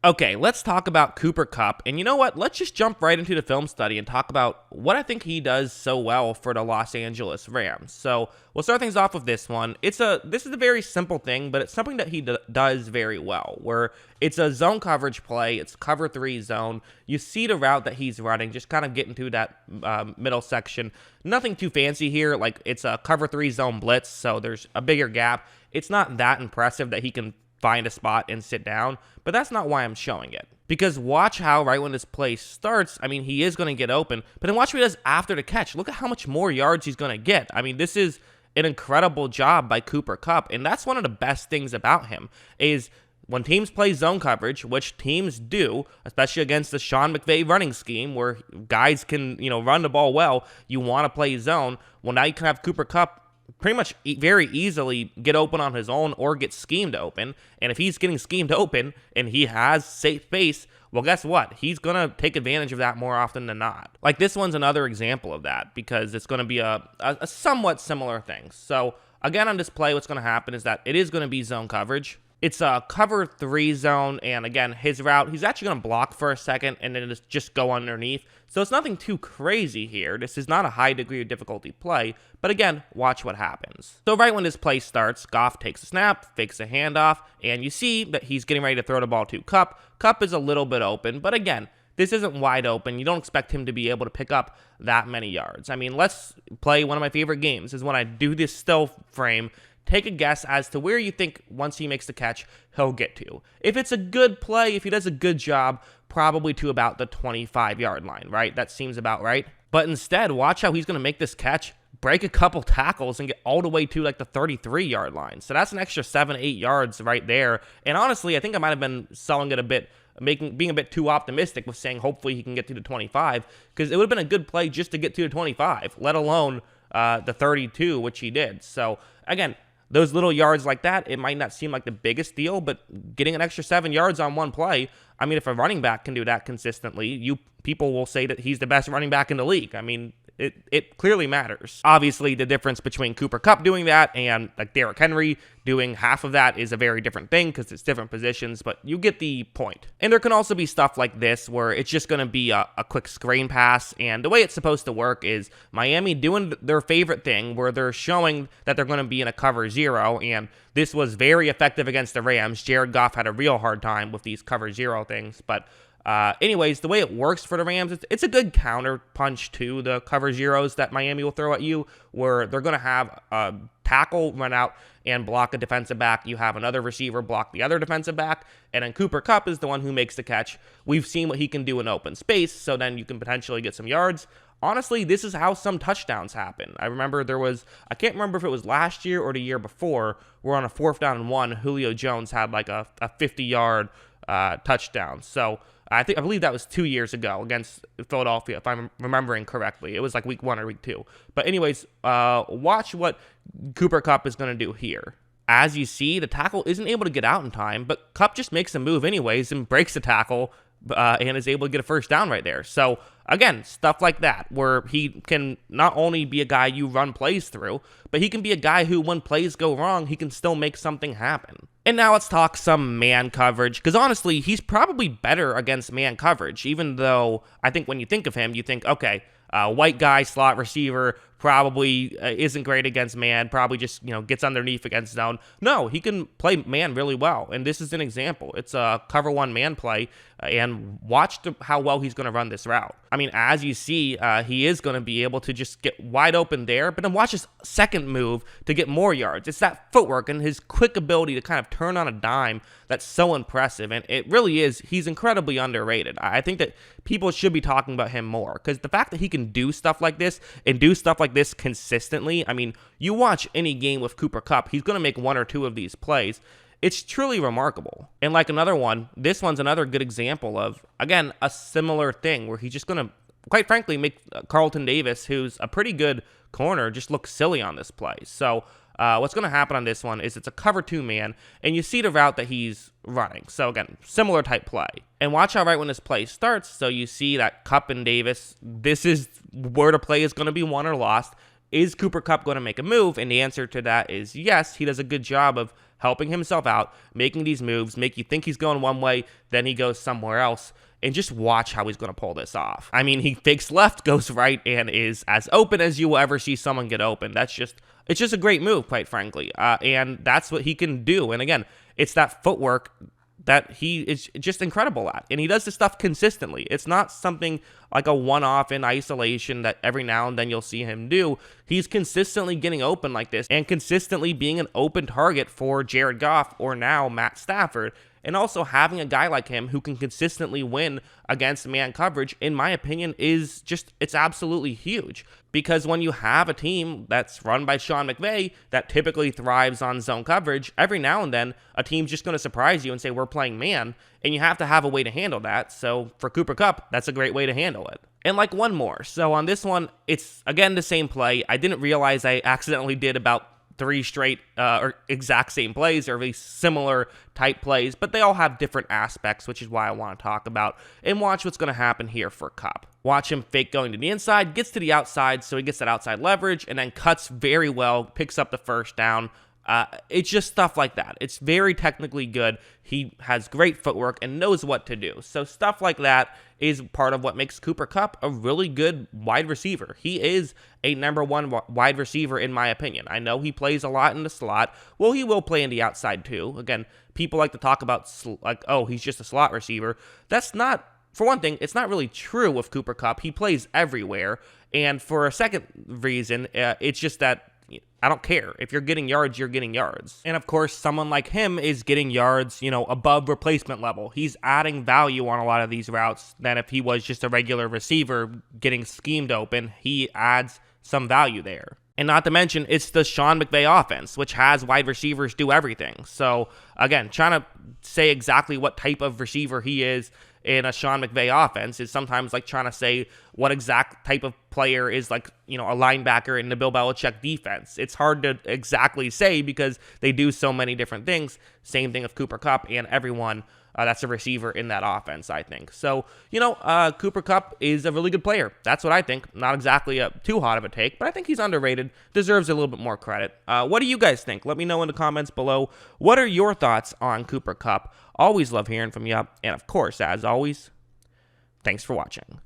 Okay, let's talk about Cooper Kupp. And you know what? Let's just jump right into the film study and talk about what I think he does so well for the Los Angeles Rams. So we'll start things off with this one. This is a very simple thing, but it's something that he does very well. Where it's a zone coverage play, it's cover three zone. You see the route that he's running, just kind of getting through that middle section. Nothing too fancy here. Like it's a cover three zone blitz, so there's a bigger gap. It's not that impressive that he can find a spot and sit down, but that's not why I'm showing it. Because watch how right when this play starts, I mean, he is going to get open, but then watch what he does after the catch. Look at how much more yards he's going to get. I mean, this is an incredible job by Cooper Kupp, and that's one of the best things about him is when teams play zone coverage, which teams do, especially against the Sean McVay running scheme where guys can, run the ball well, you want to play zone. Well, now you can have Cooper Kupp pretty much very easily get open on his own or get schemed open. And if he's getting schemed open and he has safe space, well, guess what? He's going to take advantage of that more often than not. Like this one's another example of that because it's going to be a somewhat similar thing. So again, on this play, what's going to happen is that it is going to be zone coverage. It's a cover three zone, and again, his route, he's actually going to block for a second and then just go underneath. So it's nothing too crazy here. This is not a high degree of difficulty play, but again, watch what happens. So right when this play starts, Goff takes a snap, fakes a handoff, and you see that he's getting ready to throw the ball to Kupp. Kupp is a little bit open, but again, this isn't wide open. You don't expect him to be able to pick up that many yards. I mean, let's play one of my favorite games is when I do this still frame. Take a guess as to where you think once he makes the catch, he'll get to. If it's a good play, if he does a good job, probably to about the 25-yard line, right? That seems about right. But instead, watch how he's going to make this catch, break a couple tackles, and get all the way to like the 33-yard line. So that's an extra 7-8 yards right there. And honestly, I think I might have been selling it a bit, being a bit too optimistic with saying hopefully he can get to the 25, because it would have been a good play just to get to the 25, let alone the 32, which he did. So again, those little yards like that, it might not seem like the biggest deal, but getting an extra 7 yards on one play, I mean, if a running back can do that consistently, people will say that he's the best running back in the league. I mean, it clearly matters. Obviously, the difference between Cooper Kupp doing that and like Derrick Henry doing half of that is a very different thing because it's different positions, but you get the point. And there can also be stuff like this where it's just going to be a quick screen pass, and the way it's supposed to work is Miami doing their favorite thing where they're showing that they're going to be in a cover zero, and this was very effective against the Rams. Jared Goff had a real hard time with these cover zero things, but anyways, the way it works for the Rams, it's a good counter punch to the cover zeros that Miami will throw at you, where they're going to have a tackle run out and block a defensive back. You have another receiver block the other defensive back, and then Cooper Kupp is the one who makes the catch. We've seen what he can do in open space, so then you can potentially get some yards. Honestly, this is how some touchdowns happen. I remember I can't remember if it was last year or the year before, where on a 4th down and 1, Julio Jones had like a 50-yard touchdown. So I believe that was 2 years ago against Philadelphia, if I'm remembering correctly. It was like week 1 or week 2. But anyways, watch what Cooper Kupp is going to do here. As you see, the tackle isn't able to get out in time, but Kupp just makes a move anyways and breaks the tackle and is able to get a first down right there. So again, stuff like that, where he can not only be a guy you run plays through, but he can be a guy who, when plays go wrong, he can still make something happen. And now let's talk some man coverage, because honestly, he's probably better against man coverage, even though I think when you think of him, you think, okay, white guy, slot receiver, probably isn't great against man, probably just, gets underneath against zone. No, he can play man really well, and this is an example. It's a cover one man play, and watch how well he's going to run this route. I mean, as you see, he is going to be able to just get wide open there, but then watch his second move to get more yards. It's that footwork and his quick ability to kind of turn on a dime that's so impressive, and it really is. He's incredibly underrated. I think that people should be talking about him more, because the fact that he can do stuff like this and do stuff like this consistently, I mean, you watch any game with Cooper Kupp, he's going to make 1 or 2 of these plays. It's truly remarkable. And like another one, this one's another good example of, again, a similar thing where he's just going to, quite frankly, make Carlton Davis, who's a pretty good corner, just look silly on this play. So what's going to happen on this one is it's a cover 2 man, and you see the route that he's running. So again, similar type play. And watch how right when this play starts, so you see that Kupp and Davis, this is where the play is going to be won or lost. is Cooper Kupp going to make a move? And the answer to that is yes. He does a good job of helping himself out, making these moves, make you think he's going one way, then he goes somewhere else. And just watch how he's going to pull this off. I mean, he fakes left, goes right, and is as open as you will ever see someone get open. It's just a great move, quite frankly. And that's what he can do. And again, it's that footwork that he is just incredible at. And he does this stuff consistently. It's not something like a one-off in isolation that every now and then you'll see him do. He's consistently getting open like this and consistently being an open target for Jared Goff or now Matt Stafford. And also having a guy like him who can consistently win against man coverage, in my opinion, is just, it's absolutely huge. Because when you have a team that's run by Sean McVay that typically thrives on zone coverage, every now and then a team's just going to surprise you and say, we're playing man, and you have to have a way to handle that. So for Cooper Kupp, that's a great way to handle it. And like one more. So on this one, it's again the same play. I didn't realize I accidentally did about 3 straight or exact same plays or really similar type plays, but they all have different aspects, which is why I want to talk about. And watch what's going to happen here for Kupp. Watch him fake going to the inside, gets to the outside, so he gets that outside leverage, and then cuts very well, picks up the first down. It's just stuff like that. It's very technically good. He has great footwork and knows what to do. So stuff like that is part of what makes Cooper Kupp a really good wide receiver. He is a #1 wide receiver in my opinion. I know he plays a lot in the slot. Well, he will play in the outside too. Again, people like to talk about like, oh, he's just a slot receiver. That's not, for one thing, it's not really true with Cooper Kupp. He plays everywhere. And for a second reason, it's just that I don't care. If you're getting yards, you're getting yards. And of course, someone like him is getting yards, above replacement level. He's adding value on a lot of these routes than if he was just a regular receiver getting schemed open. He adds some value there. And not to mention, it's the Sean McVay offense, which has wide receivers do everything. So again, trying to say exactly what type of receiver he is in a Sean McVay offense is sometimes like trying to say what exact type of player is like, a linebacker in the Bill Belichick defense. It's hard to exactly say because they do so many different things. Same thing with Cooper Kupp and everyone that's a receiver in that offense, I think. So, Cooper Kupp is a really good player. That's what I think. Not exactly too hot of a take, but I think he's underrated. Deserves a little bit more credit. What do you guys think? Let me know in the comments below. What are your thoughts on Cooper Kupp? Always love hearing from you. And of course, as always, thanks for watching.